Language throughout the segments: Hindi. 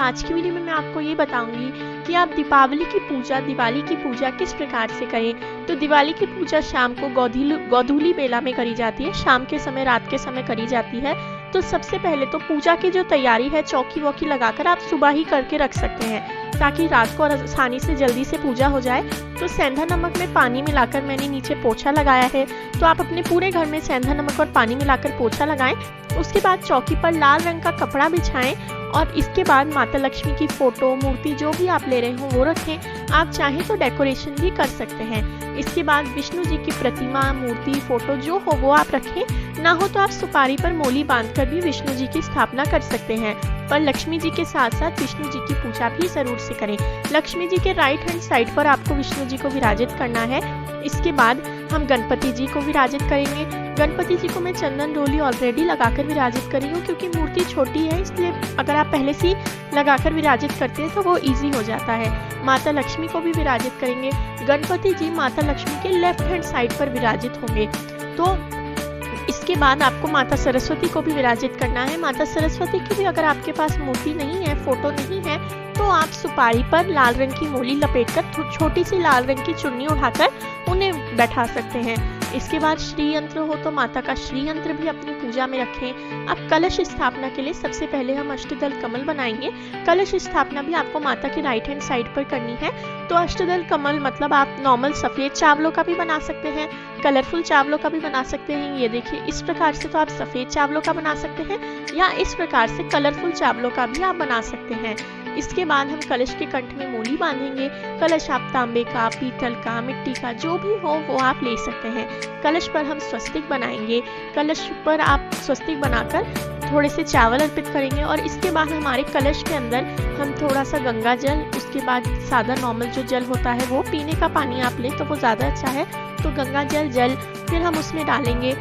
आज की वीडियो में मैं आपको ये बताऊंगी कि आप दिवाली की पूजा किस प्रकार से करें। तो दिवाली की पूजा शाम को गोधूली बेला में करी जाती है, शाम के समय, रात के समय करी जाती है। तो सबसे पहले तो पूजा की जो तैयारी है, चौकी वौकी लगाकर आप सुबह ही करके रख सकते हैं ताकि रात को आसानी से जल्दी से पूजा हो जाए। तो सेंधा नमक में पानी मिलाकर मैंने नीचे पोछा लगाया है। तो आप अपने पूरे घर में सेंधा नमक और पानी मिलाकर पोछा लगाएं। उसके बाद चौकी पर लाल रंग का कपड़ा बिछाएं और इसके बाद माता लक्ष्मी की फोटो, मूर्ति जो भी आप ले रहे हो वो रखें। आप चाहें तो डेकोरेशन भी कर सकते हैं। इसके बाद विष्णु जी की प्रतिमा, मूर्ति, फोटो जो हो वो आप रखें। ना हो तो आप सुपारी पर मोली बांधकर भी विष्णु जी की स्थापना कर सकते हैं। पर लक्ष्मी जी के साथ साथ विष्णु जी की पूजा भी जरूर से करें। लक्ष्मी जी के राइट हैंड साइड पर आपको विष्णु जी को विराजित करना है। इसके बाद हम गणपति जी को विराजित करेंगे। गणपति जी को मैं चंदन रोली ऑलरेडी लगाकर विराजित करी हूँ क्योंकि मूर्ति छोटी है, इसलिए अगर आप पहले से लगाकर विराजित करते हैं तो वो इजी हो जाता है। माता लक्ष्मी को भी विराजित करेंगे। गणपति जी माता लक्ष्मी के लेफ्ट हैंड साइड पर विराजित होंगे। तो इसके बाद आपको माता सरस्वती को भी विराजित करना है। माता सरस्वती की भी अगर आपके पास मूर्ति नहीं है, फोटो नहीं है, तो आप सुपारी पर लाल रंग की मोली लपेटकर छोटी सी लाल रंग की चुन्नी उठाकर उन्हें बैठा सकते हैं। इसके बाद श्री यंत्र हो तो माता का श्री यंत्र भी अपनी पूजा में रखें। अब कलश स्थापना के लिए सबसे पहले हम अष्टदल कमल बनाएंगे। कलश स्थापना भी आपको माता के राइट हैंड साइड पर करनी है। तो अष्टदल कमल मतलब आप नॉर्मल सफेद चावलों का भी बना सकते हैं, कलरफुल चावलों का भी बना सकते हैं। ये देखिए, इस प्रकार से तो आप सफेद चावलों का बना सकते हैं या इस प्रकार से कलरफुल चावलों का भी आप बना सकते हैं। इसके बाद हम कलश के कंठ में मोली बांधेंगे। कलश आप तांबे का, पीतल का, मिट्टी का जो भी हो वो आप ले सकते हैं। कलश पर हम स्वस्तिक बनाएंगे। कलश पर आप स्वस्तिक बनाकर थोड़े से चावल अर्पित करेंगे और इसके बाद हमारे कलश के अंदर हम थोड़ा सा गंगा जल, उसके बाद सादा नॉर्मल जो जल होता है वो, पीने का पानी आप लें तो वो ज़्यादा अच्छा है। तो गंगा जल फिर हम उसमें डालेंगे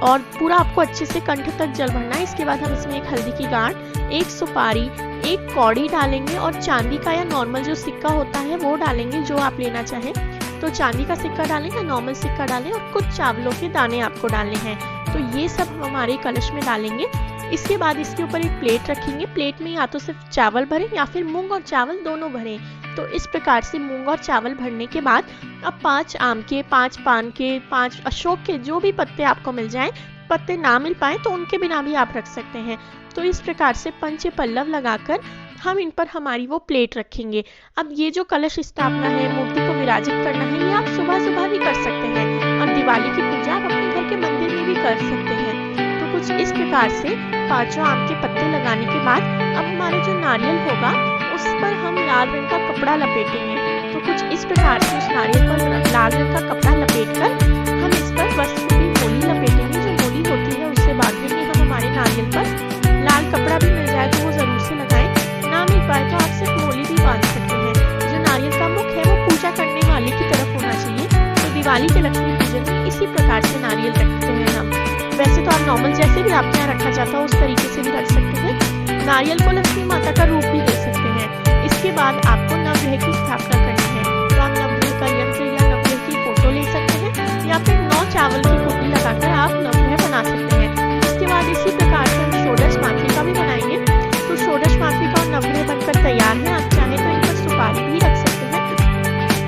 और पूरा आपको अच्छे से कंठ तक जल भरना है। इसके बाद हम इसमें एक हल्दी की गांठ, एक सुपारी, एक कौड़ी डालेंगे और चांदी का या नॉर्मल जो सिक्का होता है वो डालेंगे, जो आप लेना चाहें। तो चांदी का सिक्का डालें या नॉर्मल सिक्का डालें और कुछ चावलों के दाने आपको डालने हैं। तो ये सब हम हमारे कलश में डालेंगे। इसके बाद इसके ऊपर एक प्लेट रखेंगे। प्लेट में या तो सिर्फ चावल भरें या फिर मूंग और चावल दोनों भरें। तो इस प्रकार से मूंग और चावल भरने के बाद अब 5 आम के, 5 पान के, 5 अशोक के जो भी पत्ते आपको मिल जाएं, पत्ते ना मिल पाए तो उनके बिना भी आप रख सकते हैं। तो इस प्रकार से पंच पल्लव लगाकर हम इन पर हमारी वो प्लेट रखेंगे। अब ये जो कलश स्थापना है, मूर्ति को विराजित करना है, ये आप सुबह सुबह भी कर सकते हैं। अब दिवाली की पूजा आप अपने घर के मंदिर में भी कर सकते हैं। तो कुछ इस प्रकार से 5 आम के पत्ते लगाने के बाद अब हमारा जो नारियल होगा उस पर हम लाल रंग का कपड़ा लपेटेंगे। तो कुछ इस प्रकार से उस नारियल पर लाल रंग का कपड़ा लपेटकर हम इस पर वस्त्र की मोली लपेटेंगे। जो मोली होती है उससे बांधेंगे हम हमारे नारियल पर। लाल कपड़ा भी मिल जाए तो वो जरूर से लगाएं, ना मिल पाए तो आप सिर्फ मोली भी बांध सकते हैं। जो नारियल का मुख है वो पूजा करने वाले की तरफ होना चाहिए। तो दिवाली के लक्ष्मी पूजन में इसी प्रकार से नारियल रखते हैं हम। वैसे तो आप नॉर्मल जैसे भी आपके यहाँ रखा जाता हो उस तरीके से भी रख सकते हैं। नारियल को लक्ष्मी माता का रूप भी दे सकते हैं। इसके बाद आपको नवग्रह की स्थापना करनी है। तो आप नवग्रह का यंत्र या नवग्रह की फोटो ले सकते हैं या फिर 9 चावल की कुटी लगाकर आप नवग्रह बना सकते हैं। इसके बाद इसी प्रकार से हम षोडश मातृका भी बनाएंगे। तो षोडश मातृका और नवग्रह बनकर तैयार है। आप चाहें तो इन पर सुपारी भी रख सकते हैं।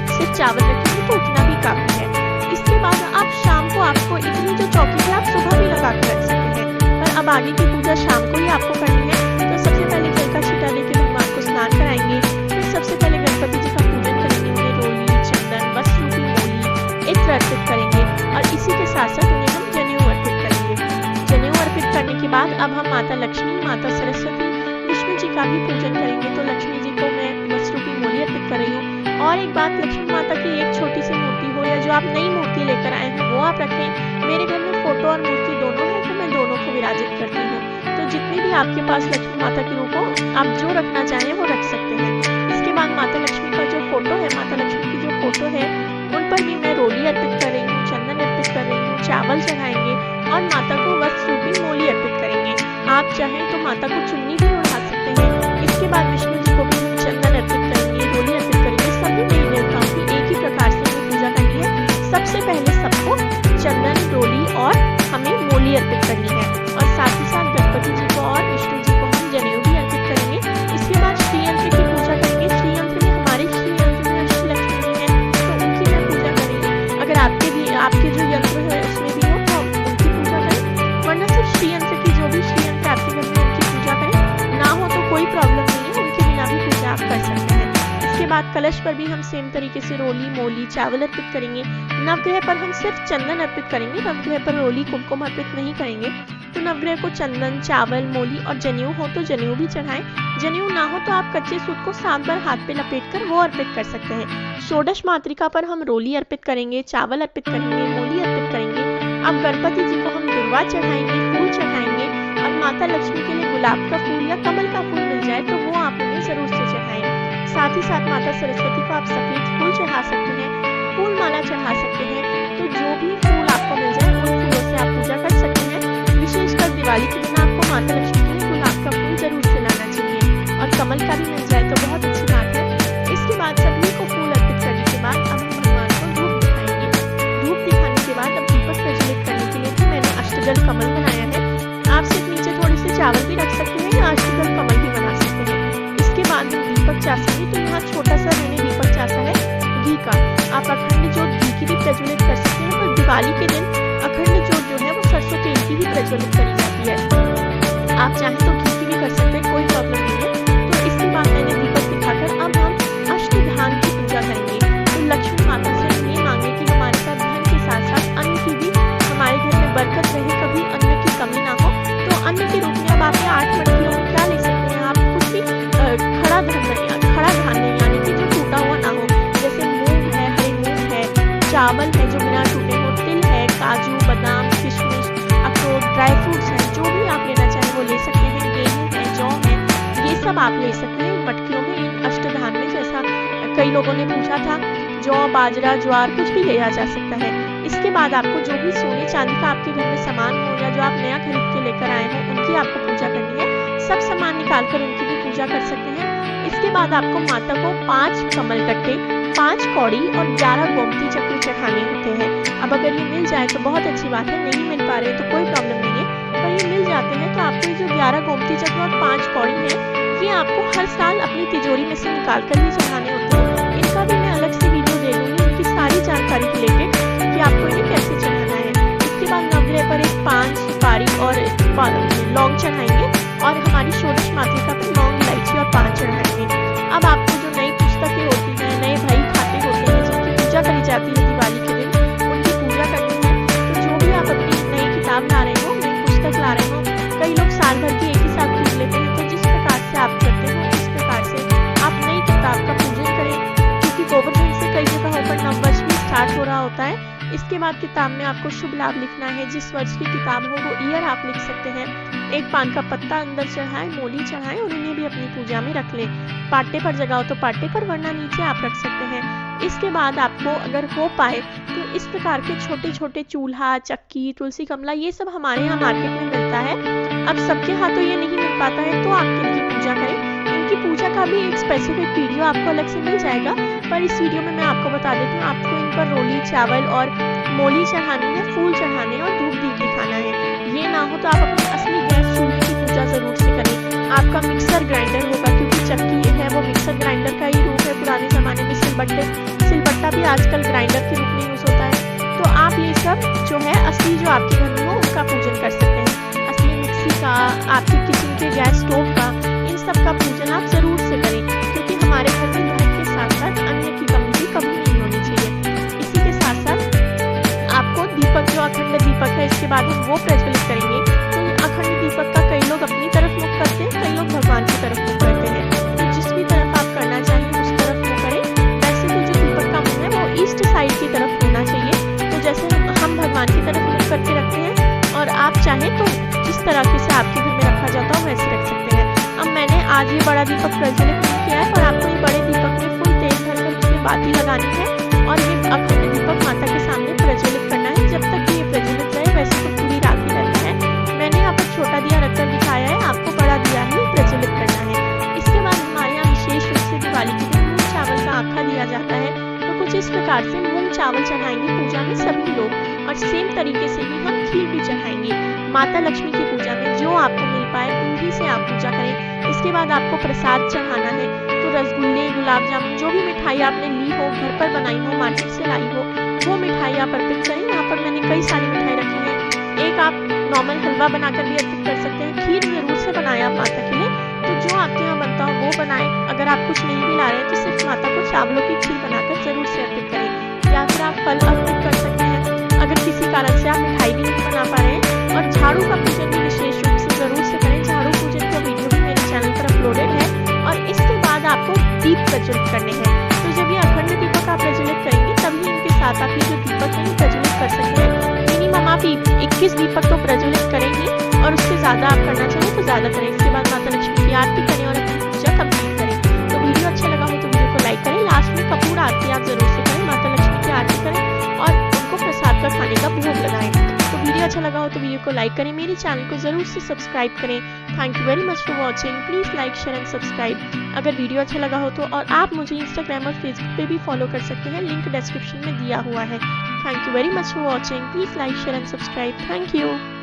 सिर्फ चावल रखेंगे तो उतना भी काफी है। इसके बाद आप शाम को आपको इतनी जो चौकी है आप सुबह भी लगा कर रख सकते हैं। पर अब आगे की पूजा शाम को ही आपको करनी है। तो सबसे पहले जल का छींटा लेके भगवान को स्नान कराएंगे। फिर सबसे पहले गणपति जी का पूजन करेंगे। उन्हें रोली, चंदन, वस्त्र रूपी मोली, इत्र अर्पित करेंगे और इसी के साथ साथ उन्हें हम जनेऊ अर्पित करेंगे। जनेऊ अर्पित करने के बाद अब हम माता लक्ष्मी, माता सरस्वती, विष्णु जी का भी पूजन करेंगे। तो लक्ष्मी जी को मैं वस्त्र रूपी मोली अर्पित कर रही हूँ। और एक बात, लक्ष्मी माता की एक छोटी सी मूर्ति हो या जो आप नई मूर्ति लेकर आए हैं वो आप रखें। मेरे घर में फोटो और मूर्ति दोनों है तो मैं दोनों को विराजित करती हूँ। तो जितनी भी आपके पास लक्ष्मी माता के रूप हो, आप जो रखना चाहें वो रख सकते हैं। इसके बाद माता लक्ष्मी का जो फोटो है, माता लक्ष्मी की जो फोटो है उन पर भी मैं रोली अर्पित कर रही हूँ, चंदन अर्पित कर रही हूँ, चावल चढ़ाएंगे और माता को वस्त्र रूपी मोली अर्पित करेंगे। आप चाहें तो माता को चुन्नी भी उड़ा सकते हैं। इसके बाद विष्णु जी को भी चंदन अर्पित करेंगे, रोली अर्पित करेंगे। सभी देवी देवताओं की एक ही प्रकार से हमें पूजा करनी है। सबसे पहले सबको चंदन, रोली और हमें मोली अर्पित करनी है और साथ ही साथ गणपति जी को और विष्णु जी को हम जनेऊ भी अर्पित करेंगे। प्रॉब्लम नहीं है, उनके बिना भी पूजा आप कर सकते हैं। इसके बाद कलश पर भी हम सेम तरीके से रोली, मोली, चावल अर्पित करेंगे। नवग्रह पर हम सिर्फ चंदन अर्पित करेंगे, नवग्रह पर रोली, कुमकुम अर्पित नहीं करेंगे। तो नवग्रह को चंदन, चावल, मोली और जनेऊ हो तो जनेऊ भी चढ़ाएं। जनेऊ ना हो तो आप कच्चे सूत को 7 बार हाथ पे लपेट कर वो अर्पित कर सकते हैं। षोडश मातृका पर हम रोली अर्पित करेंगे, चावल अर्पित करेंगे, मोली अर्पित करेंगे। अब गणपति जी को हम दुर्वा चढ़ाएंगे, फूल चढ़ाएंगे और माता लक्ष्मी के लिए गुलाब का फूल या कमल का फूल मिल जाए तो वो आप उन्हें जरूर से चढ़ाएं। साथ ही साथ माता सरस्वती को आप सफेद फूल चढ़ा सकते हैं, फूल माला चढ़ा सकते हैं। तो जो भी फूल आपको मिल जाए उन फूलों से आप पूजा कर सकते हैं। विशेषकर दिवाली के दिन आपको माता लक्ष्मी के लिए गुलाब का फूल जरूर से लाना चाहिए और कमल का भी मिल जाए तो बहुत अच्छी बात है। इसके बाद सभी को फूल अर्पित करने के बाद अब हम भगवान को धूप दिखाएंगे। धूप दिखाने के बाद अब दीपक प्रज्वलित करने के लिए भी मैंने अष्टदल कमल बनाया है। आप सिर्फ नीचे थोड़े से चावल भी रख सकते हैं या अष्टदल कमल भी बना सकते हैं। इसके बाद हम दीपक चासेंगे, तो यहाँ छोटा सा मैंने दीपक चासा है घी का। आप अखंड ज्योत घी की भी प्रज्वलित कर सकते हैं, पर दिवाली के दिन अखंड ज्योत जो है वो सरसों तेल की ही प्रज्वलित करी जाती है। आप चाहें तो घी की भी कर सकते हैं, कोई प्रॉब्लम नहीं है। तो इसके बाद मैंने दीपक दिखाकर अब हम अष्टधान की पूजा करेंगे। तो लक्ष्मी माता से ये मांगे कि हमारे साथ धन के साथ साथ अन्न की भी हमारे घर में बरकत रहे, कभी अन्न की कमी ना हो। तो अन्न के रूप में अब आपके 8 मटकियों में क्या ले सकते हैं, आप कुछ भी खड़ा धान्य यानी कि जो टूटा हुआ ना हो, जैसे मूंग है, हरे मूंग है, चावल है जो बिना टूटे हो, तिल है, काजू, बादाम, किशमिश, अखरोट, ड्राई फ्रूट्स हैं, जो भी आप लेना चाहें वो ले सकते हैं। गेहूं है, जौ है, ये सब आप ले सकते हैं इन मटकियों में, इन अष्टधान में। जैसा कई लोगों ने पूछा था, जौ, बाजरा, ज्वार कुछ भी लिया जा सकता है। इसके बाद आपको जो भी सोने चांदी का आपके घर में सामान हो या जो आप नया खरीद के लेकर आए हो उनकी आपको पूजा करनी है। सब सामान निकाल कर उनकी भी पूजा कर सकते हैं। इसके बाद आपको माता को 5 कमल कट्टे, 5 कौड़ी और 11 गोमती चक्र चढ़ाने होते हैं। अब अगर ये मिल जाए तो बहुत अच्छी बात है, नहीं मिल पा रहे तो कोई प्रॉब्लम नहीं है, पर ये मिल जाते हैं तो आपको जो 11 गोमती चक्र और 5 कौड़ी है ये आपको हर साल अपनी तिजोरी में से निकाल कर ही चढ़ाने होते हैं। इनका भी मैं अलग से वीडियो दे दूंगी, इनकी सारी जानकारी रिलेटेड कि आपको इन्हें कैसे चढ़ाना है। इसके बाद नवग्रह पर एक 5 सुपारी और लौंग चढ़ाएंगे और हमारी षोडश मातृका पर लौंग, इलायची और पान चढ़ाएंगे। अब आपको जो नई पुस्तकें होती हैं, नए बही खाते होते हैं जिनकी पूजा करी जाती है दिवाली के दिन, उनकी पूजा करनी है। तो जो भी आप अपनी नई किताब ला रहे हो, नई पुस्तक ला रहे हो, कई लोग साल भर की एक ही साथ खरीद लेते हैं, तो जिस प्रकार से आप करते हो इस प्रकार से आप नई किताब का पूजन करें, क्योंकि गोवर्धन से कई जगहों पर नववर्ष भी स्टार्ट हो रहा होता है। इसके बाद किताब में आपको शुभ लाभ लिखना है, जिस वर्ष की किताब हो वो ईयर आप लिख सकते हैं। एक पान का पत्ता अंदर चढ़ाएं, मोली चढ़ाएं और उन्हें भी अपनी पूजा में रख लें। पाटे पर जगह हो तो पाटे पर, वरना नीचे आप रख सकते हैं। इसके बाद आपको अगर हो पाए तो इस प्रकार के छोटे छोटे चूल्हा, चक्की, तुलसी गमला, ये सब हमारे यहाँ मार्केट में मिलता है। अब सबके हाथों ये नहीं मिल पाता है तो आप इनकी पूजा करें। इनकी पूजा का भी एक स्पेसिफिक वीडियो आपको अलग से मिल जाएगा, पर इस वीडियो में मैं आपको बता देती हूँ। आपको इन पर रोली, चावल और मोली चढ़ानी है, फूल चढ़ाने और धूप दीप दिखाना है। ये ना हो तो आप अपने असली गैस चूल्हे की पूजा जरूर से करें। आपका मिक्सर ग्राइंडर होगा, क्योंकि चक्की है वो मिक्सर ग्राइंडर का ही रूप है। पुराने ज़माने में सिलबट्टा भी आजकल ग्राइंडर के रूप में यूज़ होता है। तो आप ये सब जो है असली जो आपके घर में हो उनका पूजन कर सकते हैं। असली मिक्सी का, आपके किचन के गैस स्टोव का, इन सब का पूजन आप जरूर से करें, क्योंकि हमारे घर में धन के साथ साथ अन्न की कमी भी कभी नहीं होनी चाहिए। इसी के साथ साथ आपको दीपक, जो अखंड दीपक है, इसके बाद हम वो प्रज्वलित करेंगे। तो अखंड दीपक का कई लोग अपनी तरफ मुख करते हैं, कई लोग भगवान की तरफ मुख करते हैं। तो जिस भी तरफ आप करना चाहें उस तरफ मुँह करें। वैसे तो जो दीपक का मुँह है वो ईस्ट साइड की तरफ होना चाहिए। तो जैसे हम भगवान की तरफ मुँह करके रखते हैं, और आप चाहें तो जिस तरीके से आपके घर में रखा जाता है वैसे रख सकते हैं। अब मैंने आज ये बड़ा दीपक प्रज्वलित नहीं किया है, पर आपको ये बड़े दीपक में फुल तेल भरकर उसमें बाती लगानी है और ये अखंड दीपक माता के सामने प्रज्वलित करना है। जब तक ये प्रज्वलित रहे, वैसे तो पूरी रात ही रहता है। मैंने यहाँ पर छोटा दिया रखकर दिखाया है, आपको बड़ा दिया ही प्रज्वलित करना है। इसके बाद हमारे यहाँ विशेष रूप से दिवाली के दिन मूंग चावल का आखा दिया जाता है। तो कुछ इस प्रकार से मूंग चावल चढ़ाएंगे पूजा में सभी लोग, और सेम तरीके से ही हम खीर भी चढ़ाएंगे माता लक्ष्मी की पूजा में। जो आपको मिल पाए उन्हीं से आप पूजा करें। इसके बाद आपको प्रसाद चढ़ाना है, तो रसगुल्ले, गुलाब जामुन, जो भी मिठाई आपने ली हो, घर पर बनाई हो, मार्केट से लाई हो, वो मिठाई आप अर्पित करें। यहाँ पर मैंने कई सारी मिठाई रखी है। एक आप नॉर्मल हलवा बनाकर भी अर्पित कर सकते हैं। खीर जरूर से बनाएं आप माता के लिए। तो जो आपके यहाँ बनाएं। अगर आप कुछ नहीं भी ला रहे हैं तो सिर्फ माता को चावलों की खीर बनाकर जरूर से अर्पित करें, या फिर आप फल अर्पित कर सकते हैं। अगर किसी कारण से आप मिठाई भी नहीं बना पा रहे हैं। और झाड़ू का पूजन भी विशेष रूप से जरूर से करें। झाड़ू पूजन का वीडियो भी मेरे चैनल पर अपलोडेड है। और इसके बाद आपको दीप प्रज्वलित करने हैं। तो जब ये अखंड दीपक आप प्रज्वलित करेंगे तभी इनके साथ आप ये जो दीपक है प्रज्वलित कर सकते हैं। मिनिमम आप 21 दीपक तो प्रज्वलित करेंगे, और उससे ज़्यादा आप करना चाहें तो ज़्यादा करें। इसके बाद माता लक्ष्मी की आरती करें और अपनी पूजा कंप्लीट करें। तो वीडियो अच्छा लगा हो तो वीडियो को लाइक करें। लास्ट में कपूर आरती आप जरूर से करें, माता लक्ष्मी की आरती करें और उनको प्रसाद का खाने का भोग लगाएं। तो वीडियो अच्छा लगा हो तो वीडियो को लाइक करें, मेरे चैनल को जरूर से सब्सक्राइब करें। Thank you very much for watching. Please like share and subscribe. अगर वीडियो अच्छा लगा हो तो, और आप मुझे इंस्टाग्राम और फेसबुक पे भी फॉलो कर सकते हैं, लिंक डिस्क्रिप्शन में दिया हुआ है। Thank you very much for watching. Please like share and subscribe. Thank you.